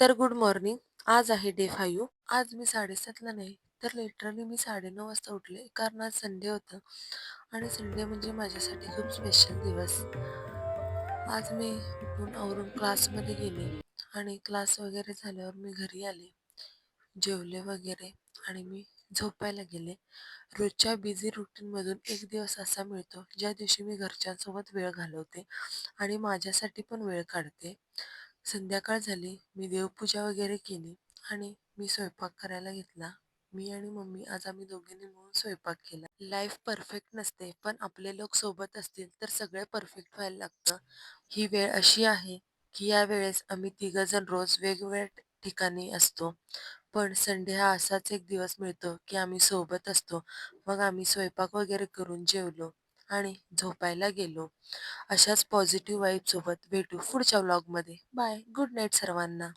तर good morning. आज आहे डे 5. आज मी 7:30ला नाही, तर लिटरली मी 9:30 वाजता उठले. कारण आज संडे होतं आणि संडे म्हणजे माझ्यासाठी खूप स्पेशल दिवस. आज मी उठून आवरून क्लासमध्ये गेले आणि क्लास वगैरे झाल्यावर मी घरी आले, जेवले वगैरे आणि मी झोपायला गेले. रोजच्या बिझी रुटीनमधून एक दिवस असा मिळतो, ज्या दिवशी मी घरच्यांसोबत वेळ घालवते आणि माझ्यासाठी पण वेळ काढते. संध्याकाळ झाली, मी देवपूजा वगैरे केली आणि मी स्वयंपाक करायला घेतला. मी आणि मम्मी आज आम्ही दोघींनी मिळून स्वयंपाक केला. लाईफ परफेक्ट नसते, पण आपले लोक सोबत असतील तर सगळे परफेक्ट व्हायला लागतं. ही वेळ अशी आहे की या वेळेस आम्ही तिघंजण रोज वेगवेगळ्या ठिकाणी असतो. पण संडे हा असाच एक दिवस मिळतो की आम्ही सोबत असतो. मग आम्ही स्वयंपाक वगैरे करून जेवलो आणि झोपायला गेलो. अशाच पॉझिटिव्ह वाईब सोबत भेटू पुढच्या व्लॉगमध्ये. बाय. गुड नाईट सर्वांना.